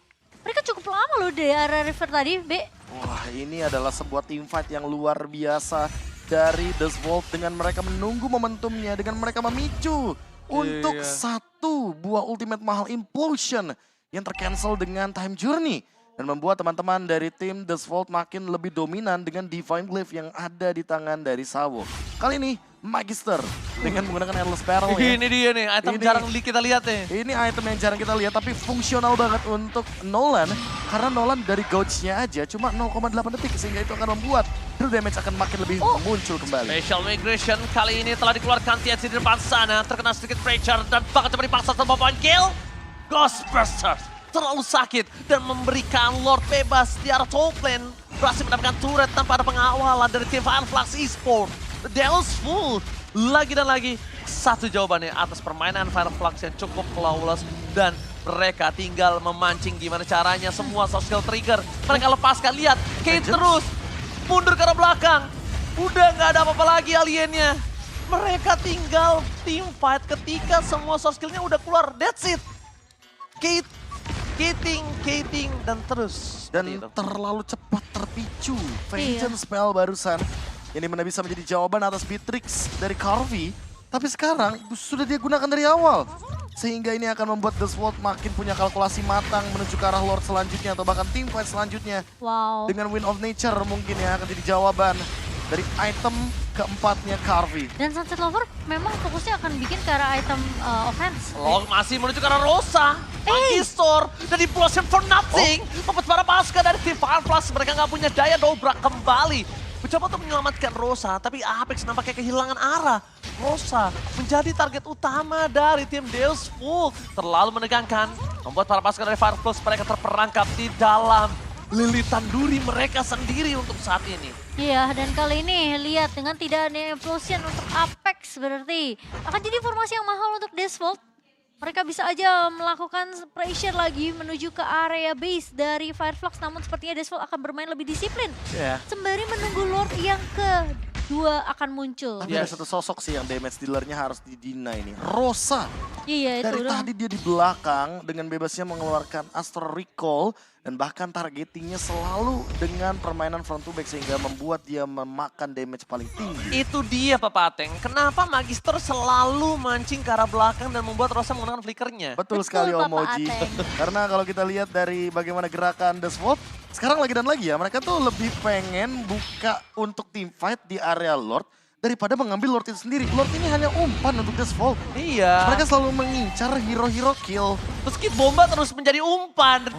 Speaker 1: Mereka cukup lama loh di area river tadi, Be.
Speaker 3: Wah, ini adalah sebuah teamfight yang luar biasa dari Deathsfall dengan mereka menunggu momentumnya, dengan mereka memicu untuk satu buah ultimate mahal Implosion yang tercancel dengan Time Journey. Dan membuat teman-teman dari tim Deathsfall makin lebih dominan dengan Divine Glaive yang ada di tangan dari Sawo. Kali ini Magister dengan menggunakan Endless Barrel ya.
Speaker 2: Ini dia nih, item jarang kita lihat nih.
Speaker 3: Ini item yang jarang kita lihat tapi fungsional banget untuk Nolan. Karena Nolan dari gauge-nya aja cuma 0,8 detik sehingga itu akan membuat true damage akan makin lebih muncul kembali.
Speaker 2: Special Migration kali ini telah dikeluarkan TNC di depan sana. Terkena sedikit pressure dan bakal coba dipaksa sama point kill. Ghostbusters terlalu sakit dan memberikan Lord bebas di arah top lane. Berhasil mendapatkan turret tanpa ada pengawalan dari tim Fireflux Esports. Deathsfall lagi dan lagi satu jawabannya atas permainan Fireflux yang cukup flawless dan mereka tinggal memancing gimana caranya semua soft skill trigger. Mereka lepaskan, lihat Kate terus mundur ke arah belakang. Udah nggak ada apa-apa lagi aliennya. Mereka tinggal team fight ketika semua soft skillnya udah keluar. That's it. Kate Kating, dan terus.
Speaker 3: Dan terlalu cepat terpicu. Vengeance spell barusan. Ini mana bisa menjadi jawaban atas Beatrix dari Carvi. Tapi sekarang sudah dia gunakan dari awal. Sehingga ini akan membuat Deathsfall makin punya kalkulasi matang menuju ke arah Lord selanjutnya atau bahkan teamfight selanjutnya.
Speaker 1: Wow.
Speaker 3: Dengan Wind of Nature mungkin ya akan jadi jawaban dari item keempatnya Carvi.
Speaker 1: Dan Sunset Lover memang fokusnya akan bikin ke arah item offense.
Speaker 2: Masih menuju ke arah Rosa. Magister dan Implosion for nothing. Membuat para pasukan dari tim Fireflux mereka nggak punya daya dobrak kembali. Mencoba untuk menyelamatkan Rosa, tapi Apex nampaknya kehilangan arah. Rosa menjadi target utama dari tim Deus Vult. Terlalu menegangkan, membuat para pasukan dari Fireflux mereka terperangkap di dalam lilitan duri mereka sendiri untuk saat ini.
Speaker 1: Iya, dan kali ini lihat dengan tidak ada implosion untuk Apex berarti akan jadi formasi yang mahal untuk Desvolt. Mereka bisa aja melakukan pressure lagi menuju ke area base dari Fireflux, namun sepertinya Desvolt akan bermain lebih disiplin. Sembari menunggu Lord yang kedua akan muncul.
Speaker 3: Tapi ada satu sosok sih yang damage dealernya harus di-deny nih. Rosa.
Speaker 1: Iya, itu
Speaker 3: Dari tadi dia di belakang dengan bebasnya mengeluarkan Astro Recall. Dan bahkan targetingnya selalu dengan permainan front to back sehingga membuat dia memakan damage paling tinggi.
Speaker 2: Itu dia Papa Ateng, kenapa Magister selalu mancing ke arah belakang dan membuat Rosa menggunakan flickernya?
Speaker 3: Betul sekali
Speaker 1: Papa
Speaker 3: Omoji.
Speaker 1: Ateng.
Speaker 3: Karena kalau kita lihat dari bagaimana gerakan Desvolt, sekarang lagi dan lagi ya, mereka tuh lebih pengen buka untuk team fight di area Lord daripada mengambil Lord itu sendiri. Lord ini hanya umpan untuk Desvolt.
Speaker 2: Iya.
Speaker 3: Mereka selalu mengincar hero-hero kill.
Speaker 2: Terus Kid Bomba terus menjadi umpan.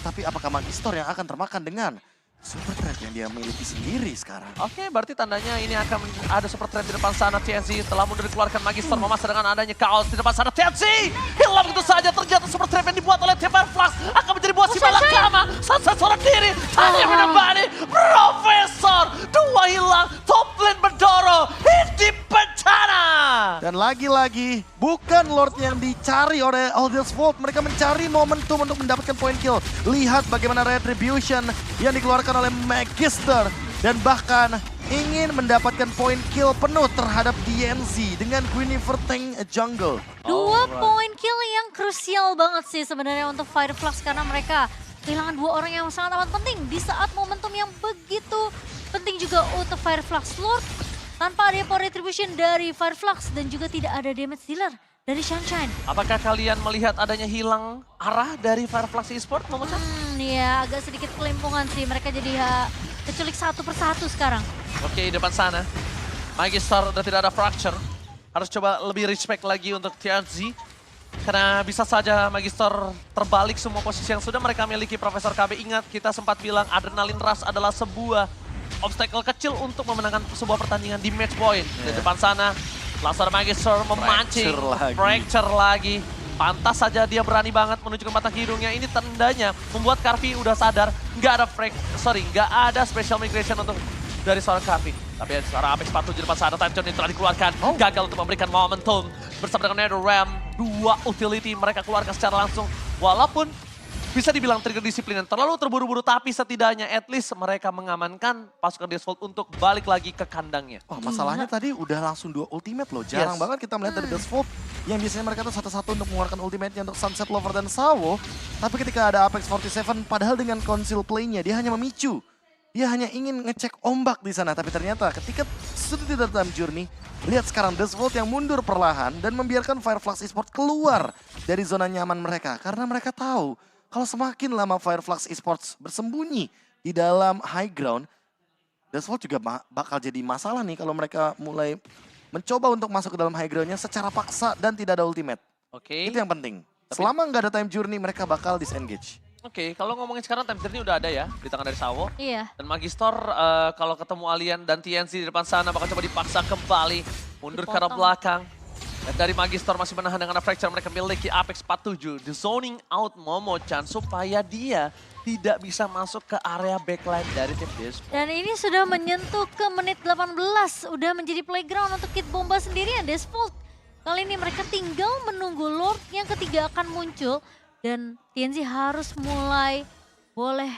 Speaker 3: Tapi apakah Magister yang akan termakan dengan super trap yang dia miliki sendiri sekarang?
Speaker 2: Oke, berarti tandanya ini akan ada super trap di depan sana. TNC telah mundur dikeluarkan Magister memasang dengan adanya chaos di depan sana. TNC hilang begitu saja. Ternyata super trap yang dibuat oleh Tim Fireflux akan menjadi buah si malakama. Sansa seorang diri hanya menemani Profesor. Dua hilang, top lane Bedoro di bencana.
Speaker 3: Dan lagi-lagi bukan Lord yang dicari oleh Aldous Vault. Mereka mencari momentum untuk mendapatkan point kill. Lihat bagaimana Retribution yang dikeluarkan oleh Magister. Dan bahkan ingin mendapatkan point kill penuh terhadap DNZ dengan Guinevere Tank Jungle.
Speaker 1: Dua point kill yang krusial banget sih sebenarnya untuk Fireflux karena mereka kehilangan dua orang yang sangat amat penting di saat momentum yang begitu penting juga untuk Fireflux. Lord tanpa ada power retribution dari Fireflux dan juga tidak ada damage dealer dari Sunshine.
Speaker 2: Apakah kalian melihat adanya hilang arah dari Fireflux Esports, Momo-chan?
Speaker 1: Ya agak sedikit kelimpungan sih. Mereka jadi keculik satu persatu sekarang.
Speaker 2: Oke, di depan sana. Magister udah tidak ada fracture. Harus coba lebih respect lagi untuk TNC. Karena bisa saja Magister terbalik semua posisi yang sudah mereka miliki. Profesor KB, ingat kita sempat bilang adrenalin rush adalah sebuah obstacle kecil untuk memenangkan sebuah pertandingan di match point. Di depan sana, Laser Magister memancing, fracture lagi. Pantas saja dia berani banget menuju ke mata hidungnya. Ini tandanya membuat Karvi udah sadar nggak ada special migration untuk dari seorang Karvi. Tapi ada seorang Apex 47 di depan sana, time zone yang telah dikeluarkan. Gagal untuk memberikan momentum bersama dengan NetherRealm. Dua utility mereka keluarkan secara langsung. Walaupun bisa dibilang trigger disiplin yang terlalu terburu-buru, tapi setidaknya at least mereka mengamankan pasukan Desvolt untuk balik lagi ke kandangnya.
Speaker 3: Oh, masalahnya tadi udah langsung dua ultimate loh. Jarang banget kita melihat dari Desvolt yang biasanya mereka tuh satu-satu untuk mengeluarkan ultimate-nya untuk Sunset Lover dan Sawo. Tapi ketika ada Apex 47, padahal dengan conceal play-nya dia hanya memicu. Dia hanya ingin ngecek ombak di sana, tapi ternyata ketika sudah tidak dalam journey, lihat sekarang Desvolt yang mundur perlahan dan membiarkan Fireflux Esports keluar dari zona nyaman mereka. Karena mereka tahu kalau semakin lama Fireflux Esports bersembunyi di dalam high ground, Desvolt juga bakal jadi masalah nih kalau mereka mulai mencoba untuk masuk ke dalam high groundnya secara paksa dan tidak ada ultimate.
Speaker 2: Oke.
Speaker 3: Itu yang penting. Selama nggak ada time journey, mereka bakal disengage.
Speaker 2: Oke, kalau ngomongin sekarang time journey udah ada ya di tangan dari Sawo.
Speaker 1: Iya.
Speaker 2: Dan Magister kalau ketemu Alien dan TNC di depan sana bakal coba dipaksa kembali. Mundur ke arah belakang. Dan dari Magister masih menahan dengan fracture mereka miliki Apex 47. The zoning out Momo-chan supaya dia tidak bisa masuk ke area backline dari tim Desvolt.
Speaker 1: Dan ini sudah menyentuh ke menit 18. Udah menjadi playground untuk Kid Bomba sendirian Desvolt. Kali ini mereka tinggal menunggu Lord yang ketiga akan muncul. Dan TNC harus mulai boleh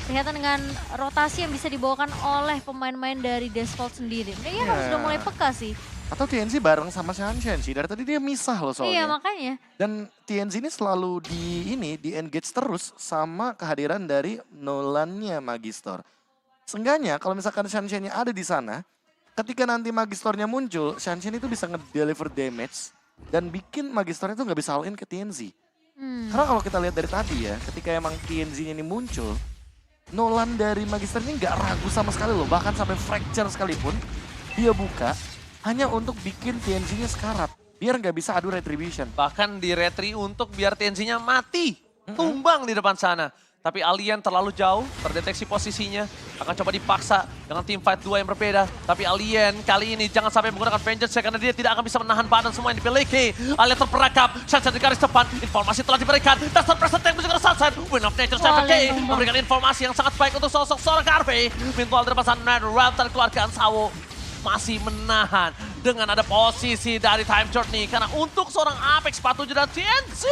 Speaker 1: kelihatan dengan rotasi yang bisa dibawakan oleh pemain-pemain dari Desvolt sendiri. Mereka harus sudah mulai peka sih.
Speaker 3: Atau TNC bareng sama Sunshine sih. Dari tadi dia misah loh soalnya.
Speaker 1: Iya makanya.
Speaker 3: Dan TNC ini selalu di engage terus sama kehadiran dari Nolannya Magister. Seenggaknya kalau misalkan Sunshine-nya ada di sana, ketika nanti Magisternya muncul, Sunshine itu bisa nge-deliver damage dan bikin Magisternya itu nggak bisa all in ke TNC. Karena kalau kita lihat dari tadi ya, ketika emang TNZ-nya ini muncul, Nolan dari Magister ini nggak ragu sama sekali loh. Bahkan sampai fracture sekalipun, dia buka hanya untuk bikin TNZ-nya sekarat. Biar nggak bisa adu retribution.
Speaker 2: Bahkan di retri untuk biar TNC-nya mati, tumbang di depan sana. Tapi Alien terlalu jauh, terdeteksi posisinya. Akan coba dipaksa dengan tim fight 2 yang berbeda. Tapi Alien kali ini jangan sampai menggunakan Vengeance ya, karena dia tidak akan bisa menahan badan semua yang dimiliki. Alien terperangkap, Sunshine di garis depan. Informasi telah diberikan. Dasar present tank juga Sunshine. Win of Nature 7K memberikan informasi yang sangat baik untuk sosok seorang Carve. Mintual dari pasangan Netherrealm terkeluarkan Sawo. Masih menahan dengan ada posisi dari Time Journey. Karena untuk seorang Apex 47 dan TNC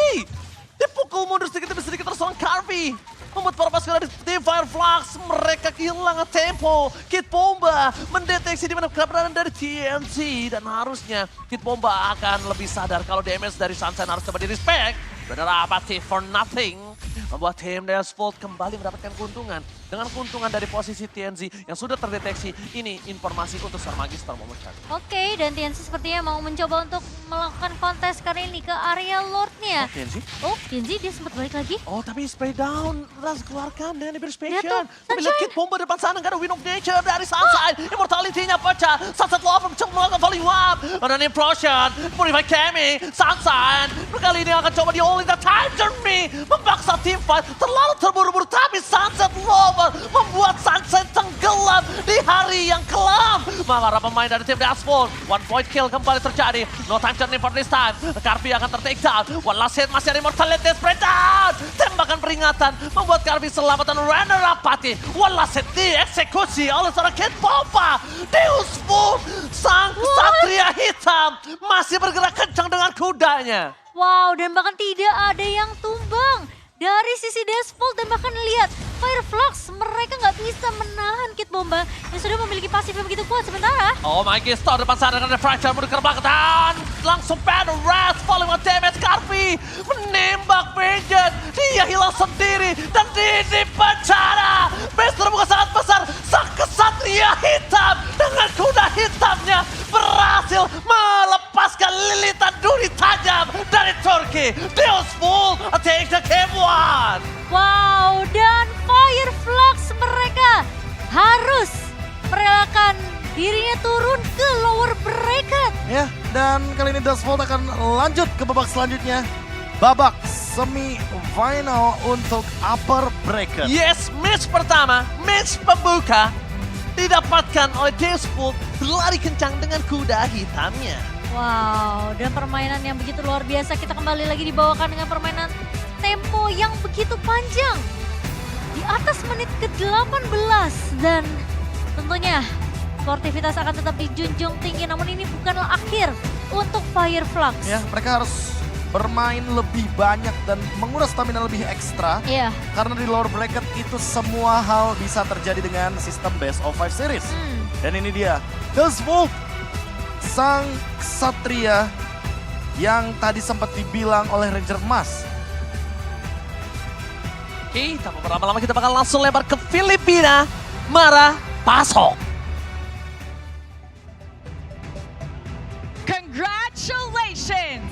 Speaker 2: dipukul mundur sedikit demi sedikit terus seorang Carve. Membuat para pasukan dari tim Fireflux mereka kehilangan tempo. Kid Bomba mendeteksi di mana keberadaan dari TNC. Dan harusnya Kid Bomba akan lebih sadar kalau damage dari Sunshine harus coba di-respect. Benar apa for nothing. Membuat tim Desvolt kembali mendapatkan keuntungan. Dengan keuntungan dari posisi TNC yang sudah terdeteksi. Ini informasi untuk seorang Magister Momochan.
Speaker 1: Oke, dan TNC sepertinya mau mencoba untuk melakukan kontes kali ini ke area Lordnya.
Speaker 3: TNC?
Speaker 1: Oh, TNC dia sempat balik lagi.
Speaker 2: Oh, tapi spray down harus keluarkan dengan
Speaker 1: Lihat
Speaker 2: Liberation.
Speaker 1: tuh,
Speaker 2: Tapi lihat Kid Bomba depan sana, nggak ada Win of Nature dari Sunshine. Immortality-nya pecah. Sunset Love mencoba melakukan volume up. Dan Implosion, Purify Kemi, Sunshine. Kali ini akan coba di all in the time journey. Memaksa tim fight terlalu terburu-buru. Tapi Sunset Lover membuat Sunshine tenggelam di hari yang kelam. Para pemain dari tim Desvolt. 1 point kill kembali terjadi. No time journey for this time. Carve akan ter-take down. One last hit masih ada Immortality spread down. Tembakan peringatan membuat Carve selamat dan runner apati. One last hit dieksekusi oleh seorang Kid Bomba. Deus Vult, sang Satria Hitam masih bergerak kencang dengan kudanya.
Speaker 1: Wow, dan bahkan tidak ada yang tumbang dari sisi Desvolt. Dan bahkan lihat Fireflux, mereka nggak bisa menahan Kid Bomba yang sudah memiliki pasif yang begitu kuat sementara.
Speaker 2: Oh my god, Star depan sana dengan Fracture menuju ke dan langsung Battle Wrath falling on damage. Carve menembak Vengeance, dia hilang sendiri dan di penjara. Base terbuka sangat besar, sang kesatria hitam dengan kuda hitamnya berhasil melepaskan lilitan duri tajam dari Turki. Deus Vult take the game one.
Speaker 1: Wow, dan Fireflux mereka harus merelakan dirinya turun ke lower bracket.
Speaker 3: Ya, dan kali ini Desvolt akan lanjut ke babak selanjutnya. Babak semi-final untuk upper bracket.
Speaker 2: Yes, match pertama, match pembuka didapatkan oleh Desvolt berlari kencang dengan kuda hitamnya.
Speaker 1: Wow, dan permainan yang begitu luar biasa. Kita kembali lagi dibawakan dengan permainan tempo yang begitu panjang. Di atas menit ke-18 dan tentunya sportivitas akan tetap dijunjung tinggi. Namun ini bukanlah akhir untuk Fireflux.
Speaker 3: Ya, mereka harus bermain lebih banyak dan menguras stamina lebih ekstra.
Speaker 1: Iya.
Speaker 3: Karena di lower bracket itu semua hal bisa terjadi dengan sistem best of 5 series. Dan ini dia, Desvolt, sang Satria yang tadi sempat dibilang oleh Ranger Emas.
Speaker 2: Oke, tanpa berlama-lama kita bakal langsung lebar ke Filipina. Mara Pasok.
Speaker 5: Congratulations,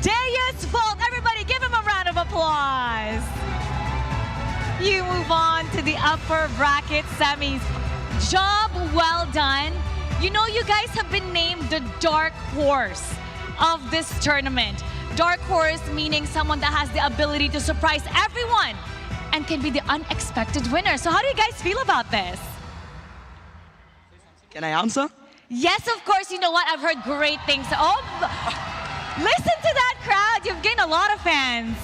Speaker 5: Deus Vult. Everybody give him a round of applause. You move on to the upper bracket semis. Job well done. You know, you guys have been named the dark horse of this tournament. Dark horse meaning someone that has the ability to surprise everyone and can be the unexpected winner. So how do you guys feel about this?
Speaker 6: Can I answer?
Speaker 5: Yes, of course. You know what? I've heard great things. Oh, listen to that crowd. You've gained a lot of fans.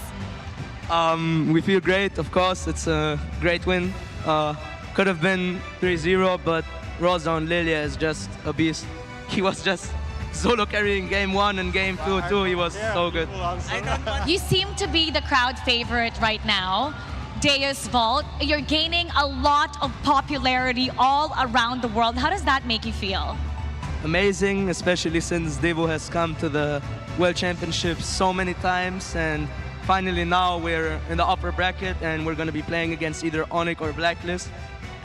Speaker 6: We feel great, of course. It's a great win. Could have been 3-0, but Rozon Lilia is just a beast. He was just solo carrying game 1 and game 2 too. He was so good.
Speaker 5: You seem to be the crowd favorite right now. Deus Vult, you're gaining a lot of popularity all around the world. How does that make you feel?
Speaker 6: Amazing, especially since Devo has come to the World Championship so many times, and finally now we're in the upper bracket and we're going to be playing against either Onyx or Blacklist.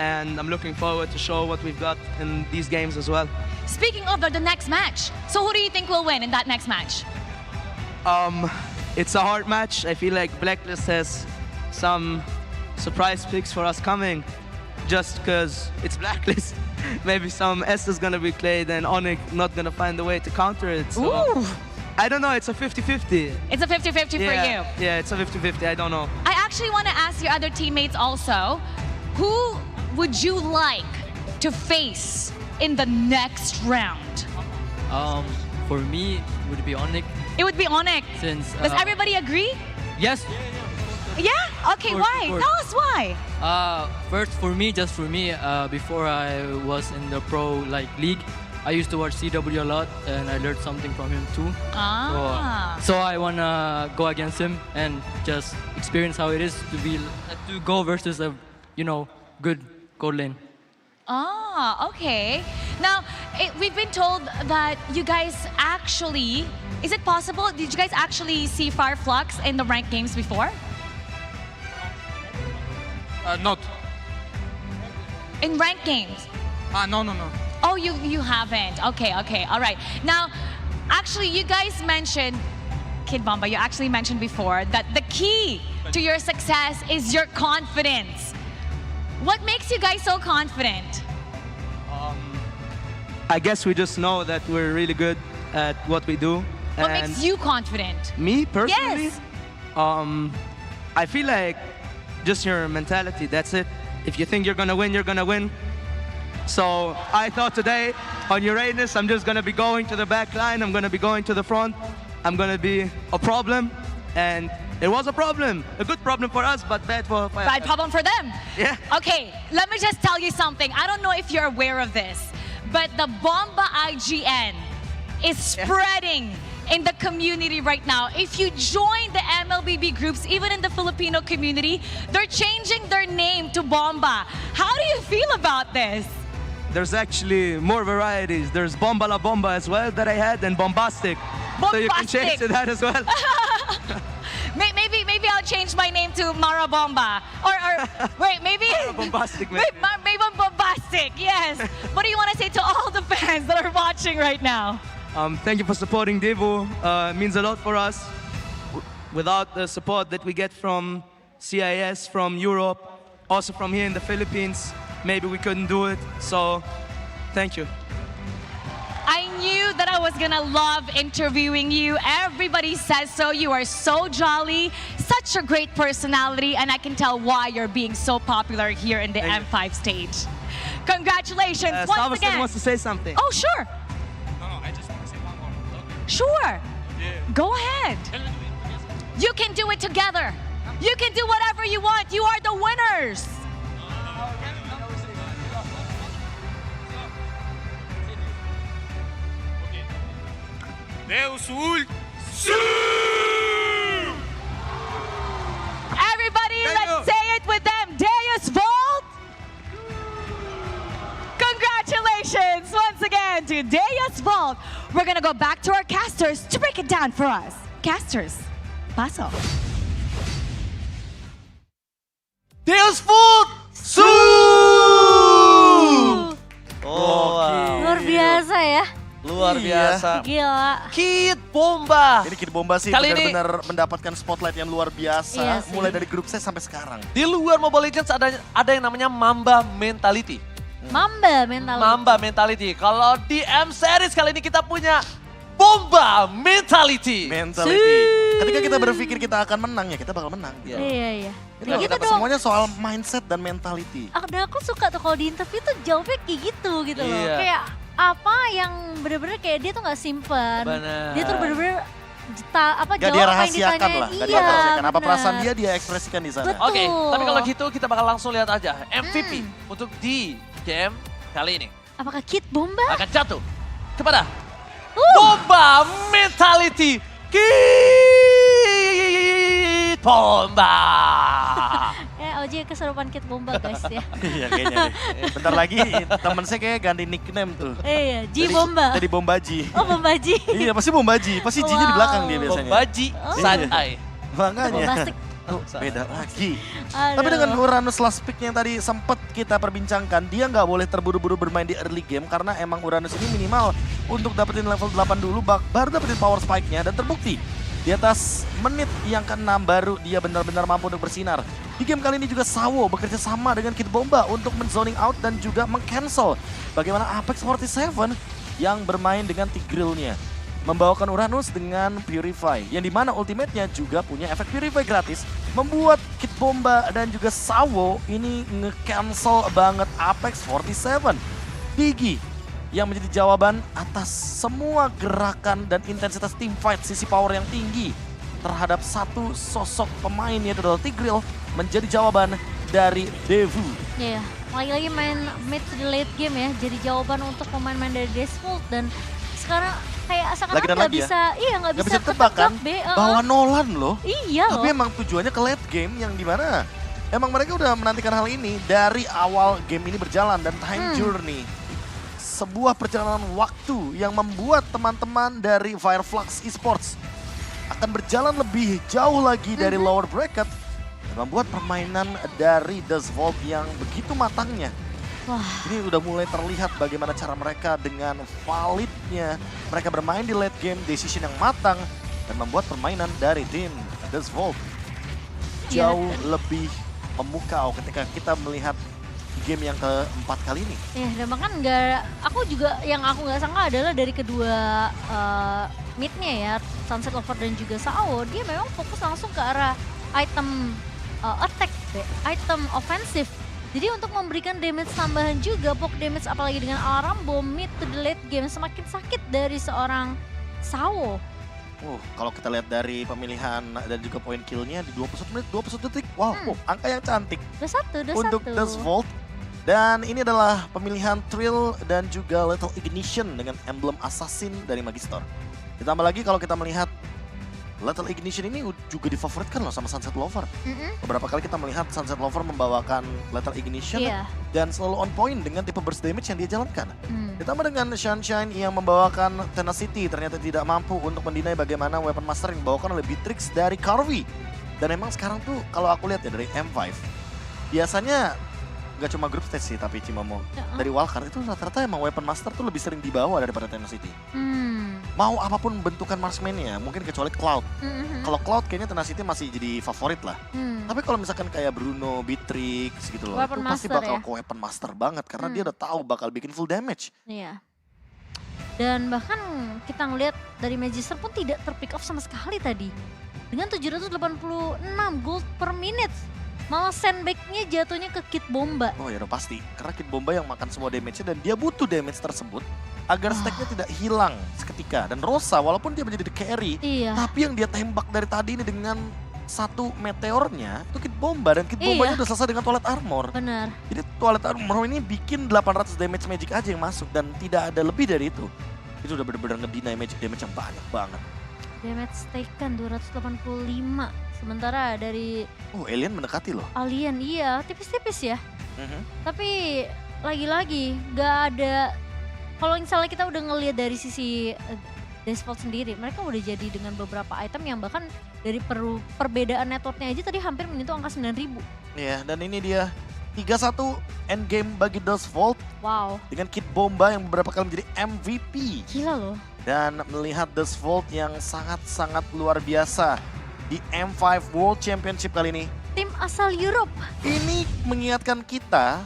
Speaker 6: And I'm looking forward to show what we've got in these games as well.
Speaker 5: Speaking of the next match, so who do you think will win in that next match?
Speaker 6: It's a hard match. I feel like Blacklist has some surprise picks for us coming, just because it's Blacklist. Maybe some S is gonna be played and Onyx not gonna find a way to counter it. So I don't know, it's a 50-50.
Speaker 5: It's a 50-50 for you.
Speaker 6: Yeah, it's a 50-50, I don't know.
Speaker 5: I actually want to ask your other teammates also, who would you like to face in the next round?
Speaker 7: For me, it would be Onyx
Speaker 5: It would be Onyx.
Speaker 7: since...
Speaker 5: Does everybody agree?
Speaker 7: Yes.
Speaker 5: Yeah? Okay,
Speaker 7: Of course,
Speaker 5: why?
Speaker 7: of course.
Speaker 5: Tell us why.
Speaker 7: First, just for me, before I was in the pro league, I used to watch CW a lot, and I learned something from him too.
Speaker 5: Ah.
Speaker 7: So I wanna go against him and just experience how it is to go versus a good gold lane.
Speaker 5: Ah, okay. Now, we've been told that you guys actually, is it possible, did you guys actually see Fireflux in the ranked games before?
Speaker 8: Not.
Speaker 5: In ranked games?
Speaker 8: No.
Speaker 5: Oh, you haven't. Okay, all right. Now, actually, you guys mentioned, Kid Bomba, you actually mentioned before that the key to your success is your confidence. What makes you guys so confident?
Speaker 6: I guess we just know that we're really good at what we do.
Speaker 5: What
Speaker 6: and
Speaker 5: makes you confident?
Speaker 6: me personally,
Speaker 5: Yes.
Speaker 6: I feel like just your mentality, that's it. If you think you're gonna win, you're gonna win. So I thought today on Uranus, I'm just gonna be going to the back line, I'm gonna be going to the front, I'm gonna be a problem, and it was a problem. A good problem for us, but bad for
Speaker 5: Bad problem for them.
Speaker 6: Yeah.
Speaker 5: Okay, let me just tell you something. I don't know if you're aware of this, but the Bomba IGN is spreading in the community right now. If you join the MLBB groups, even in the Filipino community, they're changing their name to Bomba. How do you feel about this?
Speaker 6: There's actually more varieties. There's Bomba La Bomba as well that I had, and Bombastic. So you can change to that as well.
Speaker 5: Maybe I'll change my name to Mara Bomba. Or wait, maybe...
Speaker 6: Bombastic, maybe.
Speaker 5: Maybe Bombastic, yes. What do you want to say to all the fans that are watching right now?
Speaker 6: Thank you for supporting Devo. It means a lot for us. Without the support that we get from CIS, from Europe, also from here in the Philippines, maybe we couldn't do it. So, thank you.
Speaker 5: I knew that I was gonna love interviewing you. Everybody says so. You are so jolly, such a great personality, and I can tell why you're being so popular here in the
Speaker 6: Thank you.
Speaker 5: M5 stage. Congratulations once
Speaker 6: Salvaston
Speaker 5: again.
Speaker 6: wants to say something.
Speaker 5: Oh, sure.
Speaker 8: No, I just want to say one more.
Speaker 5: Sure. Go ahead. You can do it together. You can do whatever you want. You are the winners.
Speaker 8: Deus Ult.
Speaker 5: Everybody, let's say it with them. Deus Volt. Congratulations once again to Deus Volt. We're going to go back to our casters to break it down for us. Casters, paso.
Speaker 2: Deus Volt! Su! Oh, wow.
Speaker 1: Luar biasa ya.
Speaker 2: Luar
Speaker 3: Iya.
Speaker 2: biasa.
Speaker 1: Gila.
Speaker 2: Kid Bomba.
Speaker 3: Ini Kid Bomba sih
Speaker 2: Kali ini-
Speaker 3: benar-benar mendapatkan spotlight yang luar biasa.
Speaker 1: Iya sih.
Speaker 3: Mulai dari grup saya sampai sekarang.
Speaker 2: Di luar Mobile Legends ada yang namanya Mamba Mentality.
Speaker 1: Mamba mental.
Speaker 2: Mamba Mentality. Kalau di M Series kali ini kita punya Bomba Mentality.
Speaker 3: Mentality. Ketika kita berpikir kita akan menang, ya kita bakal menang.
Speaker 2: Iya.
Speaker 1: Iya.
Speaker 3: Itu
Speaker 1: Kayak gitu
Speaker 3: kita
Speaker 1: dong.
Speaker 3: semuanya soal mindset dan mentality.
Speaker 1: Aku suka tuh kalau di interview tuh jawabnya kayak gitu loh.
Speaker 2: Iya.
Speaker 1: Kayak apa yang bener-bener kayak dia tuh gak simpen.
Speaker 2: Bener.
Speaker 1: Dia tuh bener-bener
Speaker 3: Gak dia
Speaker 1: jawab apa yang
Speaker 3: rahasiakan
Speaker 1: ditanyain.
Speaker 3: lah. Gak dia
Speaker 1: Iya,
Speaker 3: rahasiakan. Apa
Speaker 1: bener.
Speaker 3: perasaan dia ekspresikan di sana.
Speaker 1: Betul.
Speaker 2: Oke, tapi kalau gitu kita bakal langsung lihat aja MVP untuk di game kali ini
Speaker 1: Apakah Kid Bomba?
Speaker 2: akan jatuh kepada Bomba Mentality Kid Bomba.
Speaker 1: Oji keserupan Kid Bomba guys ya.
Speaker 3: Iya kayaknya deh. Bentar lagi temen saya kayak ganti nickname tuh.
Speaker 1: Iya, Ji Bomba.
Speaker 3: Jadi Bombaji.
Speaker 1: Oh Bombaji.
Speaker 3: Iya pasti Bombaji. Pasti Ji-nya di belakang dia biasanya.
Speaker 2: Bombaji side eye.
Speaker 3: Makanya.
Speaker 1: Bombastic.
Speaker 3: Beda lagi.
Speaker 1: Aduh.
Speaker 3: Tapi dengan Uranus last pick yang tadi sempat kita perbincangkan, dia nggak boleh terburu-buru bermain di early game karena emang Uranus ini minimal untuk dapetin level 8 dulu, baru dapetin power spike-nya dan terbukti di atas menit yang ke-6 baru dia benar-benar mampu untuk bersinar. Di game kali ini juga Sawo bekerja sama dengan Kid Bomba untuk men-zoning out dan juga meng-cancel bagaimana Apex 47 yang bermain dengan Tigreal-nya. membawakan Uranus dengan Purify. Yang dimana ultimate-nya juga punya efek Purify gratis. Membuat Kid Bomba dan juga Sawo ini nge-cancel banget Apex 47. Digi yang menjadi jawaban atas semua gerakan dan intensitas teamfight sisi power yang tinggi terhadap satu sosok pemain yaitu adalah Tigreal menjadi jawaban dari Devu.
Speaker 1: Iya, lagi-lagi main mid to the late game ya, jadi jawaban untuk pemain-pemain dari Deathvolt dan sekarang kayak seakan-akan nggak bisa, nggak bisa
Speaker 3: ketebak kan bahwa Nolan loh.
Speaker 1: Iya loh.
Speaker 3: Tapi emang tujuannya ke late game yang dimana emang mereka udah menantikan hal ini dari awal game ini berjalan dan time journey. Sebuah perjalanan waktu yang membuat teman-teman dari Fireflux Esports akan berjalan lebih jauh lagi dari lower bracket dan membuat permainan dari Deathvolt yang begitu matangnya.
Speaker 1: Wah.
Speaker 3: Ini udah mulai terlihat bagaimana cara mereka dengan validnya mereka bermain di late game, decision yang matang dan membuat permainan dari tim Deathvolt jauh lebih memukau ketika kita melihat game yang keempat kali ini.
Speaker 1: Dan bahkan aku juga yang aku nggak sangka adalah dari kedua midnya ya, Sunset Lover dan juga Sao, dia memang fokus langsung ke arah item attack, item offensive. Jadi untuk memberikan damage tambahan juga, poke damage apalagi dengan alarm bomb mid to the late game semakin sakit dari seorang Sao.
Speaker 3: Kalau kita lihat dari pemilihan dan juga poin killnya di 21 menit 21 detik, angka yang cantik
Speaker 1: 21.
Speaker 3: untuk Deathvolt. Dan ini adalah pemilihan Thrill dan juga Lethal Ignition dengan emblem Assassin dari Magister. Ditambah lagi kalau kita melihat Lethal Ignition ini juga difavoritkan loh sama Sunset Lover. Beberapa kali kita melihat Sunset Lover membawakan Lethal Ignition dan selalu on point dengan tipe burst damage yang dia jalankan. Ditambah dengan Sunshine yang membawakan Tenacity ternyata tidak mampu untuk mendinai bagaimana Weapon Master yang dibawakan oleh Beatrix dari Carvi. Dan memang sekarang tuh kalau aku lihat ya dari M5, biasanya gak cuma group stage sih tapi Cimomo. Dari Wildcard itu rata-rata emang Weapon Master tuh lebih sering dibawa daripada Tenacity. Mau apapun bentukan marksman-nya, mungkin kecuali Cloud. Kalau Cloud kayaknya Tenacity masih jadi favorit lah. Tapi kalau misalkan kayak Bruno, Beatrix gitu loh, itu pasti bakal ke Weapon Master banget karena dia udah tahu bakal bikin full damage.
Speaker 1: Iya. Dan bahkan kita ngelihat dari Magister pun tidak terpick off sama sekali tadi. Dengan 786 gold per minute. Malah sandbag-nya jatuhnya ke Kid Bomba.
Speaker 3: Oh ya udah pasti, karena Kid Bomba yang makan semua damage-nya dan dia butuh damage tersebut agar stack-nya tidak hilang seketika. Dan Rosa walaupun dia menjadi the carry, tapi yang dia tembak dari tadi ini dengan satu meteornya itu Kid Bomba dan Kid Bombanya udah selesai dengan Toilet Armor.
Speaker 1: Benar.
Speaker 3: Jadi Toilet Armor ini bikin 800 damage magic aja yang masuk dan tidak ada lebih dari itu. Itu udah bener-bener ngedinai magic damage yang banyak banget.
Speaker 1: Damage taken 285. Sementara dari
Speaker 3: Alien mendekati loh.
Speaker 1: Alien iya, tipis-tipis ya. Tapi lagi-lagi gak ada, kalau misalnya kita udah ngelihat dari sisi Deathvolt sendiri, mereka udah jadi dengan beberapa item yang bahkan dari perbedaan networknya aja tadi hampir menyentuh angka 9.000.
Speaker 3: Iya, dan ini dia 3-1 endgame bagi Deathvolt.
Speaker 1: Wow.
Speaker 3: Dengan Kid Bomba yang beberapa kali menjadi MVP.
Speaker 1: Gila loh.
Speaker 3: Dan melihat Deathvolt yang sangat-sangat luar biasa di M5 World Championship kali ini.
Speaker 1: Tim asal Europe.
Speaker 3: Ini mengingatkan kita